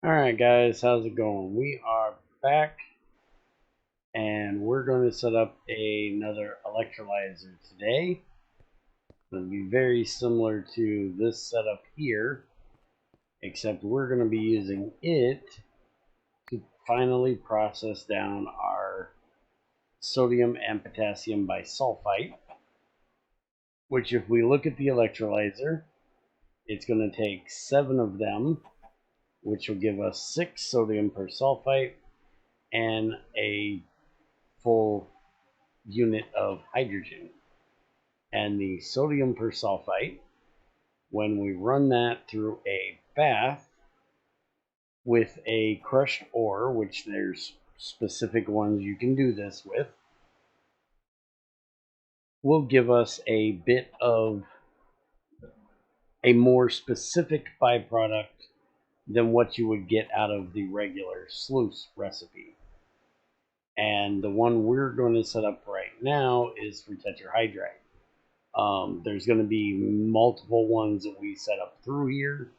Alright guys, how's it going? We are back and we're going to set up another electrolyzer today. It's going to be very similar to this setup here, except we're going to be using it to finally process down our sodium and potassium bisulfite, which if we look at the electrolyzer, it's going to take 7 of them, which will give us 6 sodium persulfate and a full unit of hydrogen. And the sodium persulfite, when we run that through a bath with a crushed ore, which there's specific ones you can do this with, will give us a bit of a more specific byproduct than what you would get out of the regular sluice recipe. And the one we're going to set up right now is for tetrahydrite. There's going to be multiple ones that we set up through here.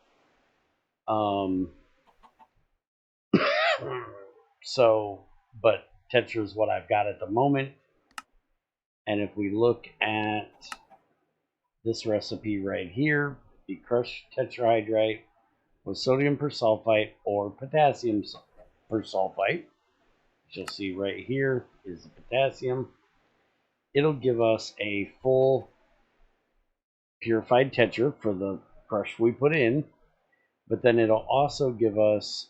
But tetra is what I've got at the moment. And if we look at this recipe right here, the crushed tetrahydrite with sodium persulfite or potassium persulfite, which you'll see right here is the potassium. It'll give us a full purified tetra for the crush we put in, but then it'll also give us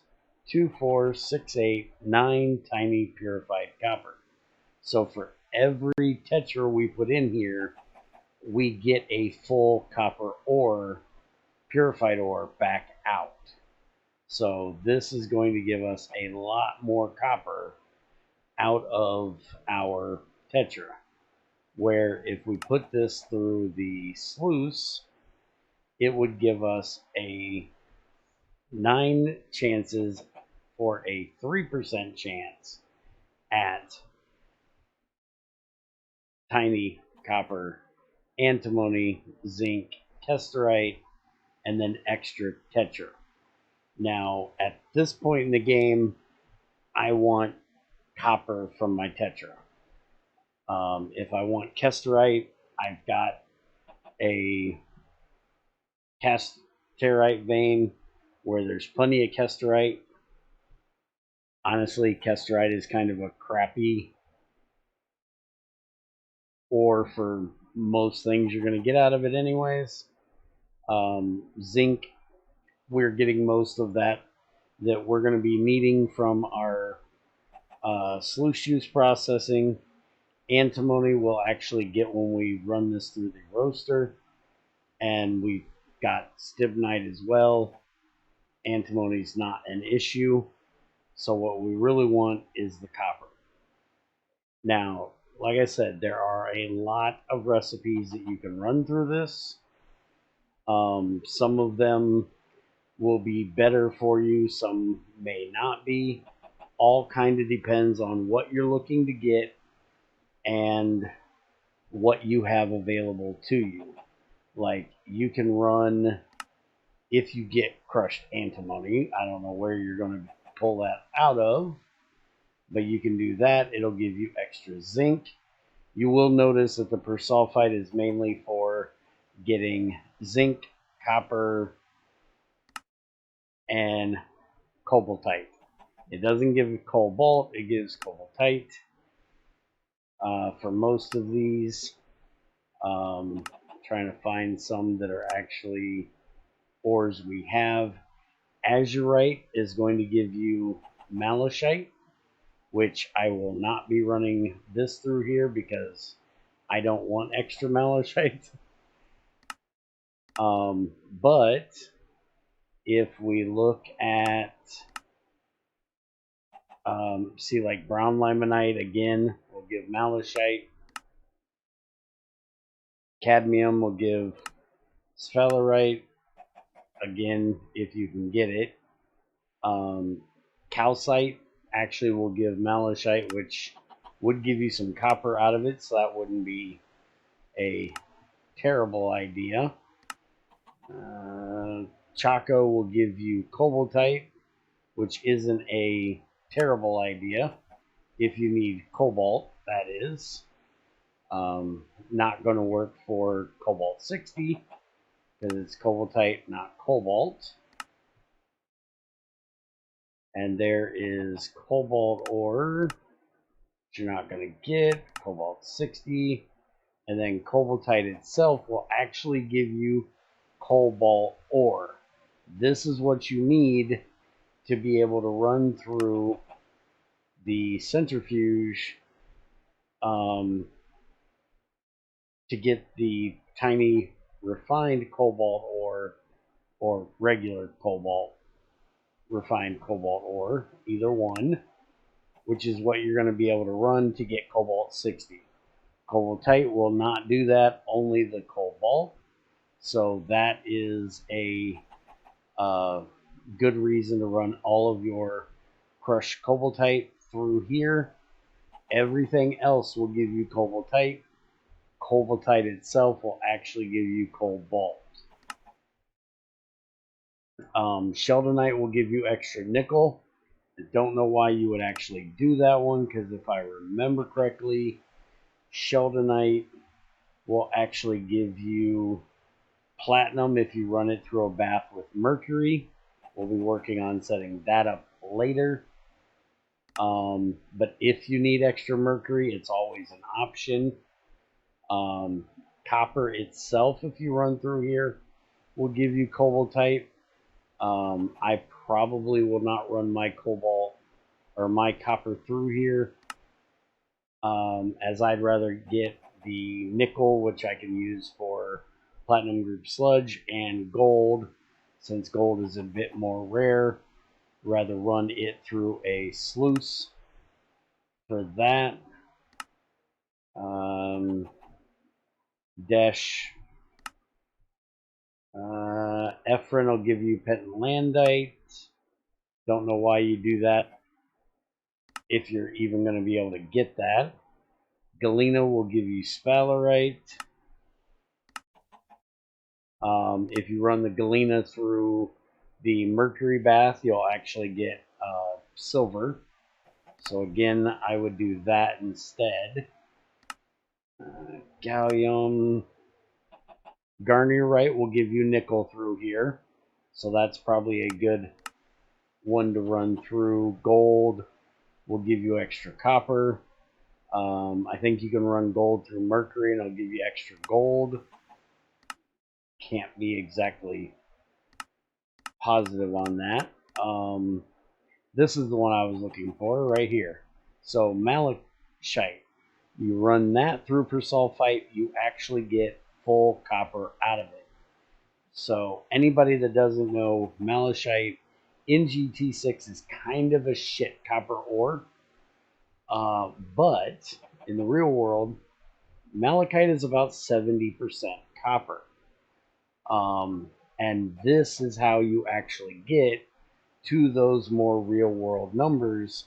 2, 4, 6, 8, 9 tiny purified copper. So for every tetra we put in here, we get a full copper ore, purified ore, back out. So this is going to give us a lot more copper out of our tetra. Where if we put this through the sluice, it would give us a 9 chances for a 3% chance at tiny copper, antimony, zinc, testerite, and then extra tetra. Now, at this point in the game, I want copper from my tetra. If I want kesterite, I've got a kesterite vein where there's plenty of kesterite. Honestly, kesterite is kind of a crappy ore for most things you're going to get out of it anyways. Zinc, we're getting most of that we're going to be needing from our sluice juice processing. Antimony we'll actually get when we run this through the roaster, and we've got stibnite as well. Antimony's not an issue, so what we really want is the copper. Now, like I said, there are a lot of recipes that you can run through this. Some of them will be better for you, some may not be. All kind of depends on what you're looking to get and what you have available to you. Like, you can run, if you get crushed antimony, I don't know where you're going to pull that out of, but you can do that. It'll give you extra zinc. You will notice that the persulfite is mainly for getting zinc, copper, and cobaltite. It doesn't give cobalt, it gives cobaltite. For most of these, trying to find some that are actually ores we have. Azurite is going to give you malachite, which I will not be running this through here because I don't want extra malachite. But if we look at, see, like brown limonite, again, will give malachite. Cadmium will give sphalerite, again, if you can get it. Calcite actually will give malachite, which would give you some copper out of it, so that wouldn't be a terrible idea. Chaco will give you cobaltite, which isn't a terrible idea if you need cobalt, that is. Not going to work for cobalt 60 because it's cobaltite, not cobalt. And there is cobalt ore, which you're not going to get, cobalt 60. And then cobaltite itself will actually give you cobalt ore. This is what you need to be able to run through the centrifuge to get the tiny refined cobalt ore or regular cobalt, refined cobalt ore, either one, which is what you're going to be able to run to get cobalt 60. Cobaltite will not do that, only the cobalt. So that is a good reason to run all of your crushed cobaltite through here. Everything else will give you cobaltite. Cobaltite itself will actually give you cobalt. Sheldonite will give you extra nickel. I don't know why you would actually do that one, because if I remember correctly, Sheldonite will actually give you platinum if you run it through a bath with mercury. We'll be working on setting that up later. But if you need extra mercury, it's always an option. Copper itself, if you run through here, will give you cobaltite. I probably will not run my cobalt or my copper through here, as I'd rather get the nickel, which I can use for platinum group sludge, and gold, since gold is a bit more rare. Rather run it through a sluice for that. Ephron will give you pentlandite. Don't know why you do that if you're even going to be able to get that. Galena will give you sphalerite. If you run the galena through the mercury bath, you'll actually get silver. So again, I would do that instead. Gallium. Garnierite will give you nickel through here. So that's probably a good one to run through. Gold will give you extra copper. I think you can run gold through mercury and it'll give you extra gold. Can't be exactly positive on that. This is the one I was looking for right here. So malachite, you run that through Persulfate, you actually get full copper out of it. So anybody that doesn't know, malachite in GT6 is kind of a shit copper ore. But in the real world, malachite is about 70% copper. And this is how you actually get to those more real world numbers,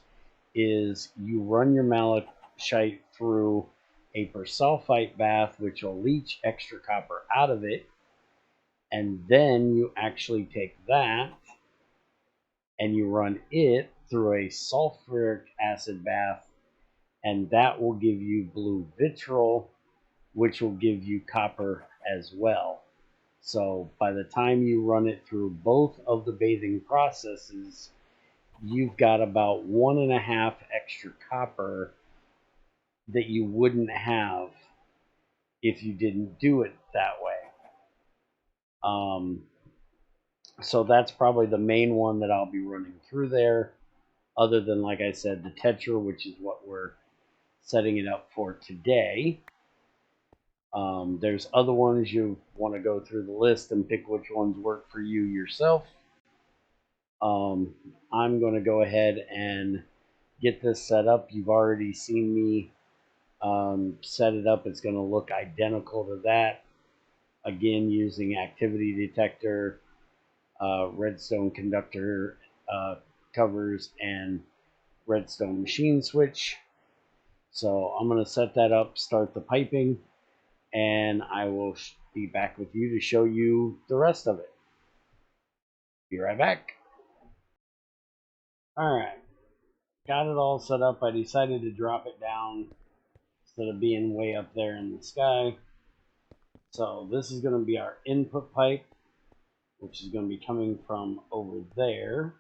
is you run your malachite through a persulfite bath, which will leach extra copper out of it. And then you actually take that and you run it through a sulfuric acid bath, and that will give you blue vitriol, which will give you copper as well. So by the time you run it through both of the bathing processes, you've got about 1.5 extra copper that you wouldn't have if you didn't do it that way. So that's probably the main one that I'll be running through there, other than, like I said, the Tetra, which is what we're setting it up for today. There's other ones you want to go through the list and pick which ones work for you yourself. I'm going to go ahead and get this set up. You've already seen me set it up. It's going to look identical to that. Again, using activity detector, redstone conductor covers, and redstone machine switch. So I'm going to set that up, start the piping, and I will be back with you to show you the rest of it. Be right back. Alright, got it all set up. I decided to drop it down instead of being way up there in the sky. So this is going to be our input pipe, which is going to be coming from over there.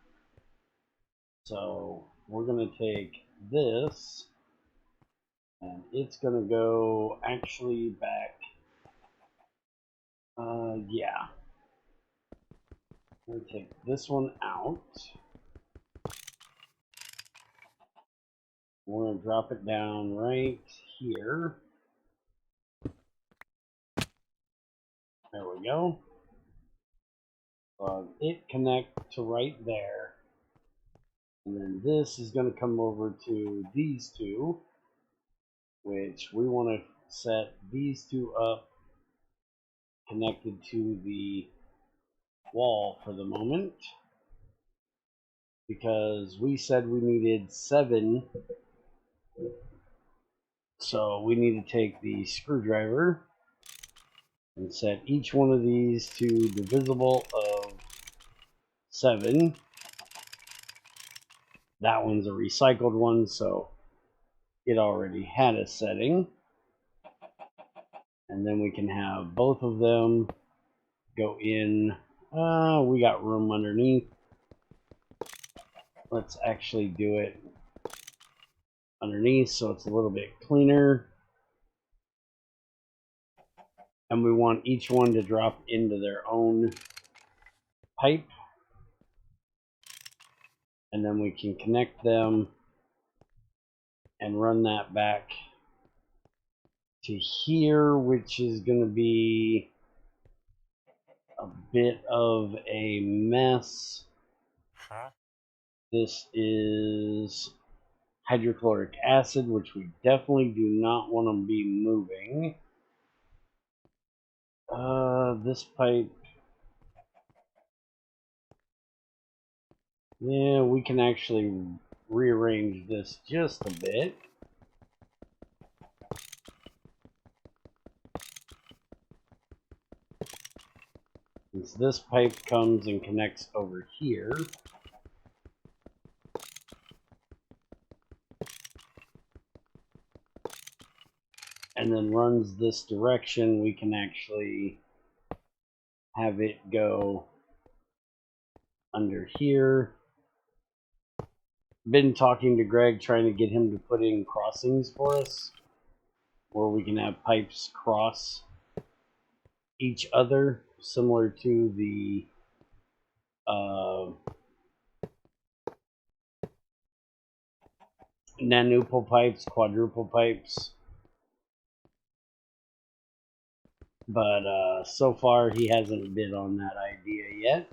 So we're going to take this, and it's going to go actually back. Yeah. I'm going to take this one out. We're going to drop it down right here. There we go. It connect to right there. And then this is going to come over to these two, which we want to set these two up connected to the wall for the moment, because we said we needed 7. So we need to take the screwdriver and set each one of these to divisible of 7. That one's a recycled one, so it already had a setting. And then we can have both of them go in. We got room underneath. Let's actually do it underneath so it's a little bit cleaner. And we want each one to drop into their own pipe. And then we can connect them and run that back to here, which is going to be a bit of a mess. This is hydrochloric acid, which we definitely do not want to be moving. This pipe, yeah, we can actually rearrange this just a bit. Since this pipe comes and connects over here, and then runs this direction, we can actually have it go under here. Been talking to Greg, trying to get him to put in crossings for us, where we can have pipes cross each other, similar to the nanuple pipes, quadruple pipes. But so far he hasn't bid on that idea yet.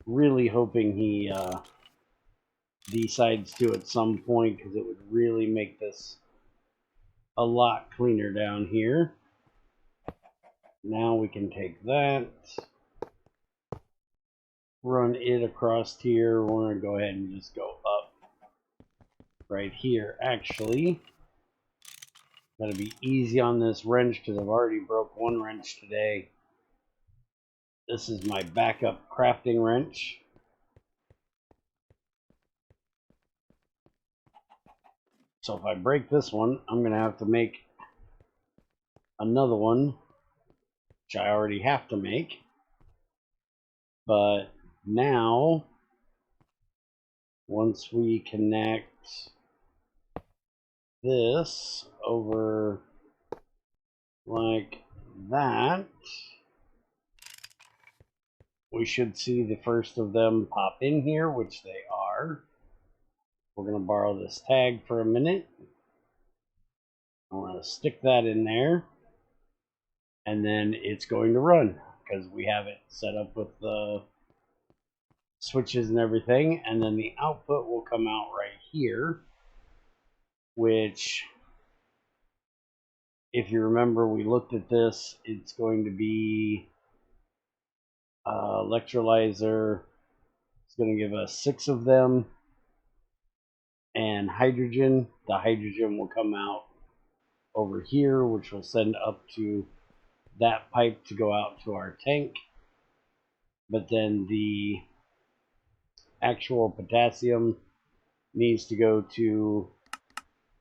Really hoping he decides to at some point, because it would really make this a lot cleaner down here. Now we can take that, run it across here. We're going to go ahead and just go up right here. Actually, got to be easy on this wrench because I've already broke one wrench today. This is my backup crafting wrench. So if I break this one, I'm going to have to make another one, which I already have to make. But now, once we connect this over like that, we should see the first of them pop in here, which they are. We're going to borrow this tag for a minute. I want to stick that in there, and then it's going to run because we have it set up with the switches and everything. And then the output will come out right here, which, if you remember, we looked at this. It's going to be electrolyzer. It's going to give us 6 of them, and hydrogen. The hydrogen will come out over here, which will send up to that pipe to go out to our tank. But then the actual potassium needs to go to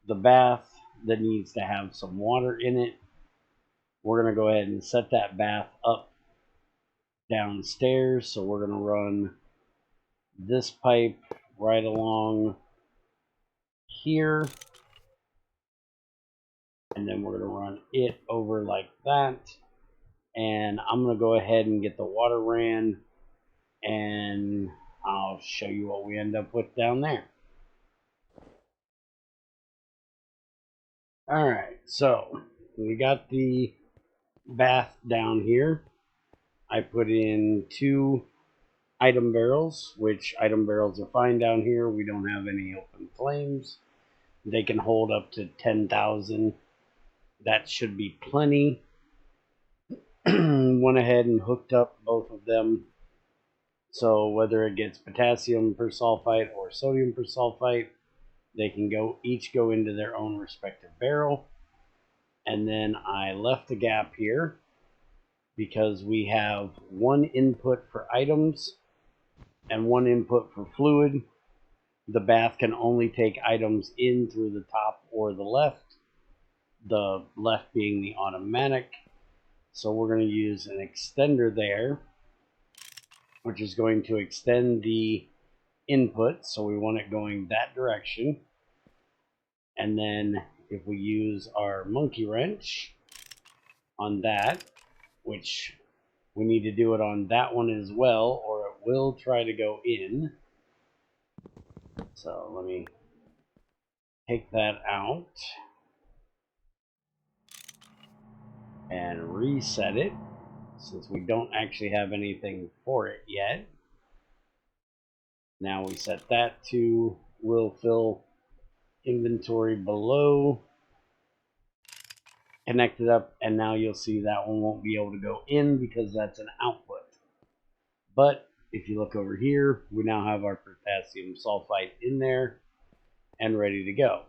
the bath that needs to have some water in it. We're going to go ahead and set that bath up downstairs. So we're going to run this pipe right along here. And then we're going to run it over like that. And I'm going to go ahead and get the water ran, and I'll show you what we end up with down there. Alright, so we got the bath down here. I put in 2 item barrels, which item barrels are fine down here. We don't have any open flames. They can hold up to 10,000. That should be plenty. Went ahead and hooked up both of them. So whether it gets potassium persulfate or sodium persulfate, they can each go into their own respective barrel. And then I left a gap here because we have 1 input for items and 1 input for fluid. The bath can only take items in through the top or the left being the automatic. So we're going to use an extender there, which is going to extend the input. So we want it going that direction. And then if we use our monkey wrench on that, which we need to do it on that one as well, or it will try to go in. So let me take that out and reset it, since we don't actually have anything for it yet. Now we set that to will fill inventory below, connect it up, and now you'll see that one won't be able to go in because that's an output. But if you look over here, we now have our potassium sulfite in there and ready to go.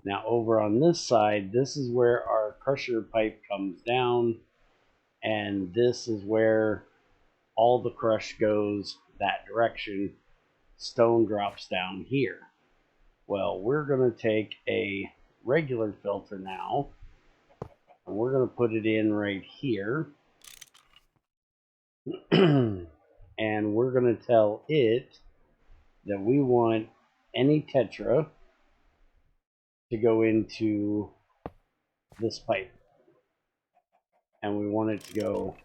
Now over on this side, this is where our crusher pipe comes down, and this is where all the crush goes that direction. Stone drops down here. Well, we're going to take a regular filter now, and we're going to put it in right here. And we're going to tell it that we want any tetra to go into this pipe, and we want it to go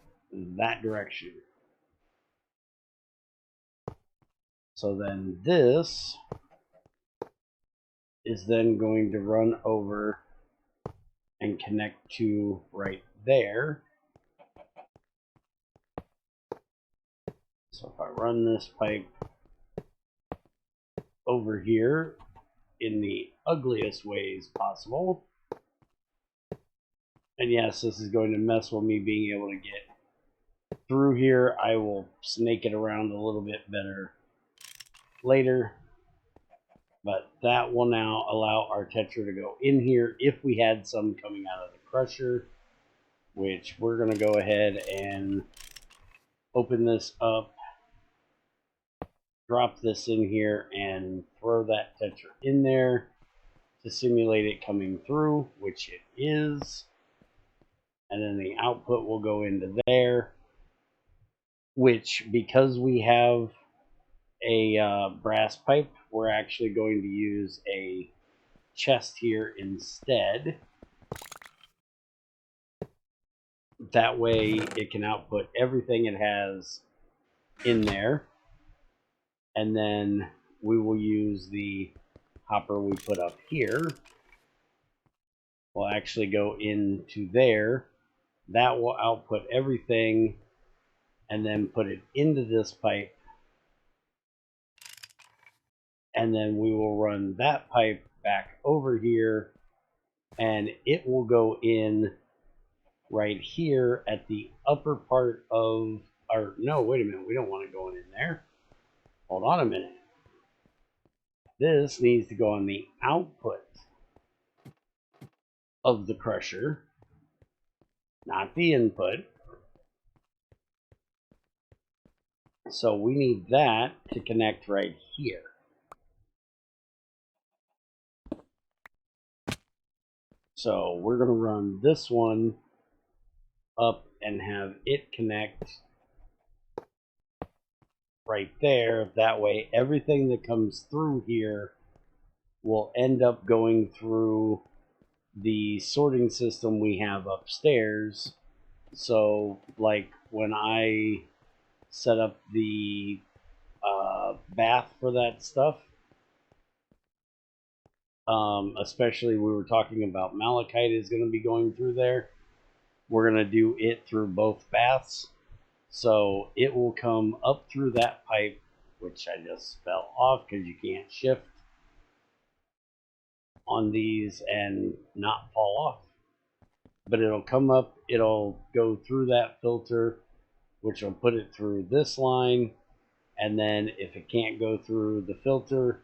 that direction. So then this is then going to run over and connect to right there. So if I run this pipe over here in the ugliest ways possible, and yes, this is going to mess with me being able to get through here. I will snake it around a little bit better later, but that will now allow our tetra to go in here if we had some coming out of the crusher, which we're going to go ahead and open this up, drop this in here, and throw that tetra in there to simulate it coming through, which it is. And then the output will go into there, which, because we have a brass pipe, we're actually going to use a chest here instead. That way it can output everything it has in there. And then we will use the hopper we put up here. Will actually go into there. That will output everything and then put it into this pipe. And then we will run that pipe back over here, and it will go in right here at the upper part of our, no, wait a minute, we don't want it going in there. Hold on a minute. This needs to go on the output of the crusher, not the input. So we need that to connect right here. So we're going to run this one up and have it connect right there. That way everything that comes through here will end up going through the sorting system we have upstairs. So like when I set up the bath for that stuff, especially we were talking about malachite is going to be going through there. We're going to do it through both baths. So it will come up through that pipe, which I just fell off because you can't shift on these and not fall off. But it'll come up, it'll go through that filter, which will put it through this line. And then if it can't go through the filter,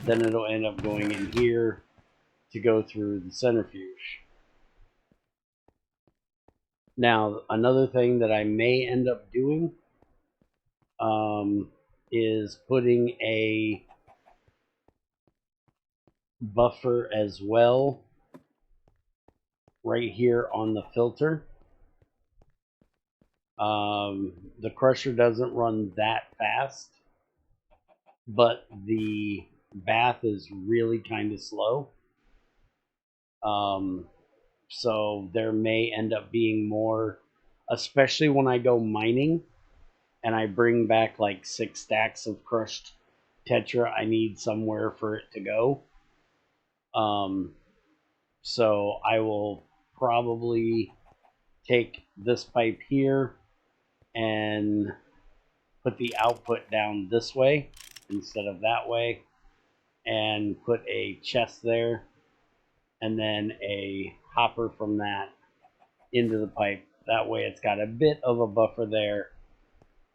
then it'll end up going in here to go through the centrifuge. Now, another thing that I may end up doing is putting a buffer as well right here on the filter. The crusher doesn't run that fast, but the bath is really kind of slow. So there may end up being more, especially when I go mining and I bring back like 6 stacks of crushed tetra. I need somewhere for it to go. So I will probably take this pipe here and put the output down this way instead of that way, and put a chest there, and then a hopper from that into the pipe. That way it's got a bit of a buffer there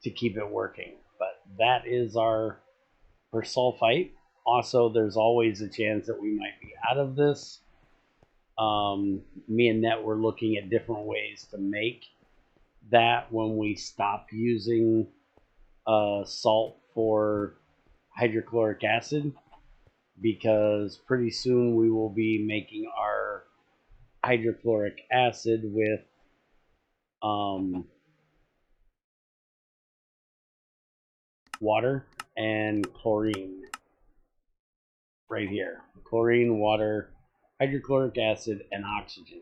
to keep it working. But that is our persulfate. Also, there's always a chance that we might be out of this. Me and Net were looking at different ways to make that when we stop using salt for hydrochloric acid, because pretty soon we will be making our hydrochloric acid with water and chlorine right here. Chlorine, water, hydrochloric acid, and oxygen.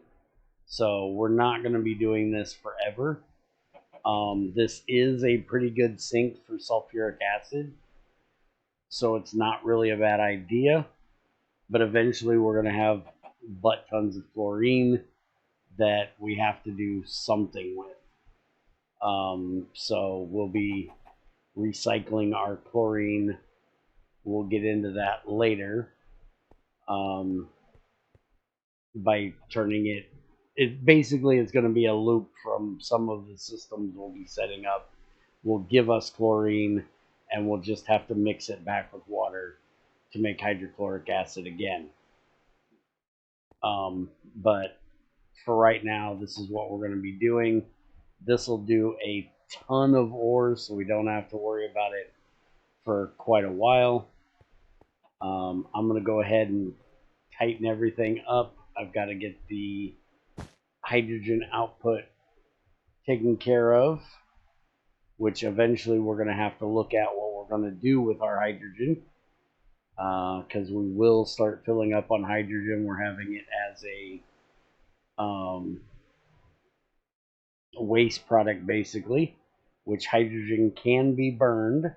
So we're not going to be doing this forever. This is a pretty good sink for sulfuric acid, so it's not really a bad idea. But eventually we're going to have butt tons of chlorine that we have to do something with. So we'll be recycling our chlorine. We'll get into that later. By turning it basically it's going to be a loop from some of the systems we'll be setting up. Will give us chlorine, and we'll just have to mix it back with water to make hydrochloric acid again. But for right now, this is what we're going to be doing. This will do a ton of ore, so we don't have to worry about it for quite a while. I'm going to go ahead and tighten everything up. I've got to get the hydrogen output taken care of, which eventually we're going to have to look at what we're going to do with our hydrogen, because we will start filling up on hydrogen. We're having it as a waste product basically, which hydrogen can be burned.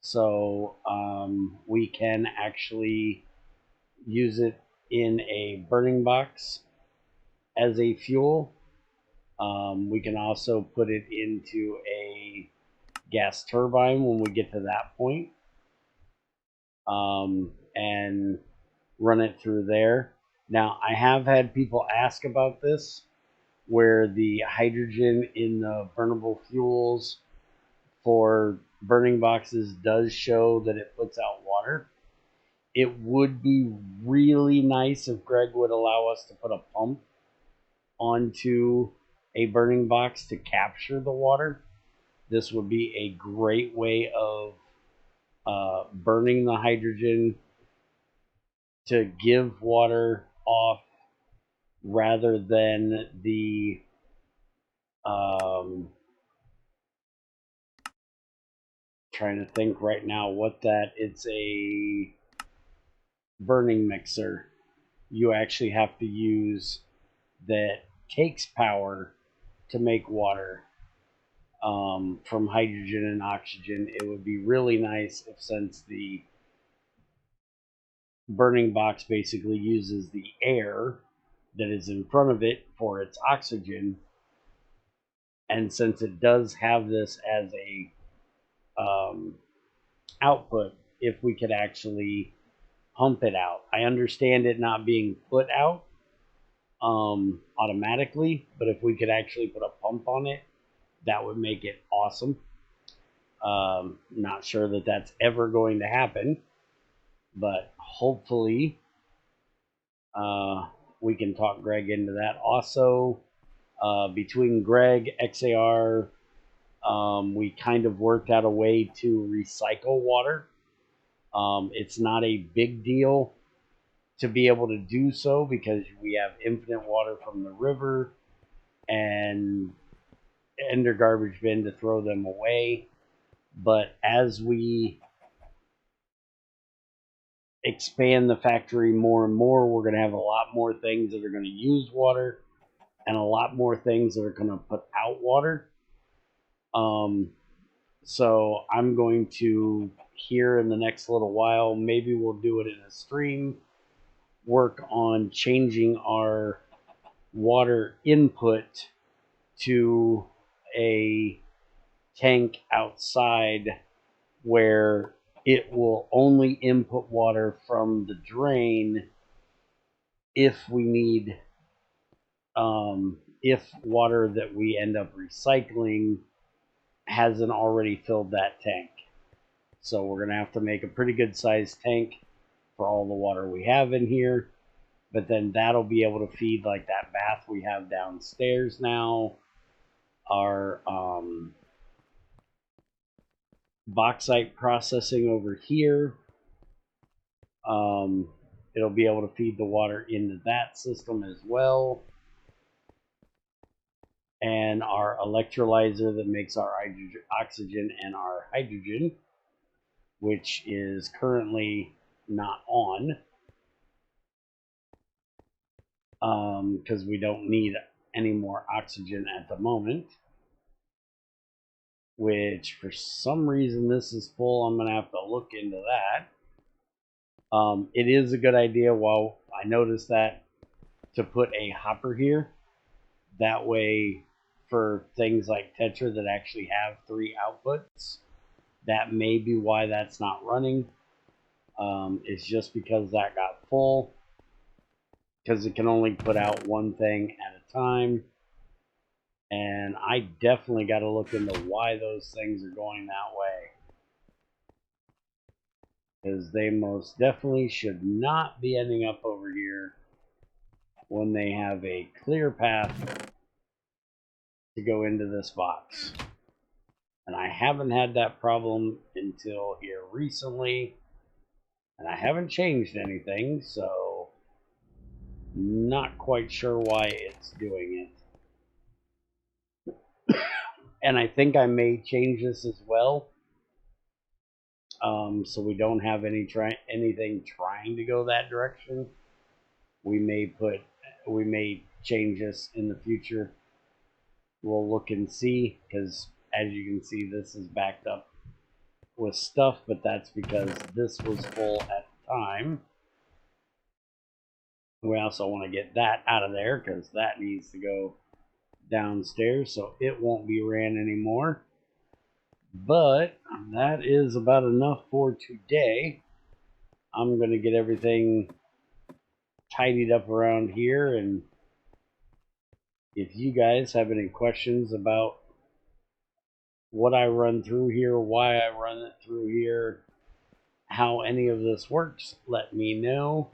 So we can actually use it in a burning box as a fuel. We can also put it into a gas turbine when we get to that point, and run it through there. Now, I have had people ask about this, where the hydrogen in the burnable fuels for burning boxes does show that it puts out water. It would be really nice if Greg would allow us to put a pump onto a burning box to capture the water. this would be a great way of burning the hydrogen to give water off rather than the trying to think right now what that, it's a burning mixer. You actually have to use that takes power to make water from hydrogen and oxygen. It would be really nice if, since the burning box basically uses the air that is in front of it for its oxygen, and since it does have this as a output, if we could actually pump it out. I understand it not being put out automatically, but if we could actually put a pump on it, that would make it awesome. Not sure that that's ever going to happen, but hopefully we can talk Greg into that. Also, between Greg, XAR, we kind of worked out a way to recycle water. It's not a big deal to be able to do so because we have infinite water from the river and their garbage bin to throw them away. But as we expand the factory more and more, we're going to have a lot more things that are going to use water and a lot more things that are going to put out water. So I'm going to, here in the next little while, maybe we'll do it in a stream, work on changing our water input to a tank outside where it will only input water from the drain if we need, if water that we end up recycling hasn't already filled that tank. So we're going to have to make a pretty good sized tank for all the water we have in here. But then that'll be able to feed like that bath we have downstairs now, our bauxite processing over here. It'll be able to feed the water into that system as well. And our electrolyzer that makes our oxygen and our hydrogen, which is currently not on because we don't need any more oxygen at the moment. Which for some reason this is full. I'm going to have to look into that. It is a good idea, while I noticed that, to put a hopper here. That way, for things like Tetra that actually have 3 outputs, that may be why that's not running. It's just because that got full, because it can only put out one thing at a time. And I definitely got to look into why those things are going that way, because they most definitely should not be ending up over here when they have a clear path to go into this box. And I haven't had that problem until here recently, and I haven't changed anything, so not quite sure why it's doing it. And I think I may change this as well, so we don't have anything trying to go that direction. We may change this in the future. We'll look and see, because as you can see, this is backed up with stuff, but that's because this was full at the time. We also want to get that out of there because that needs to go downstairs, so it won't be ran anymore. But that is about enough for today. I'm going to get everything tidied up around here, and if you guys have any questions about what I run through here, why I run it through here, how any of this works, let me know,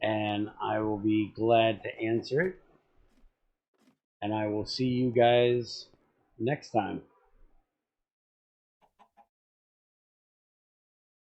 and I will be glad to answer it. And I will see you guys next time.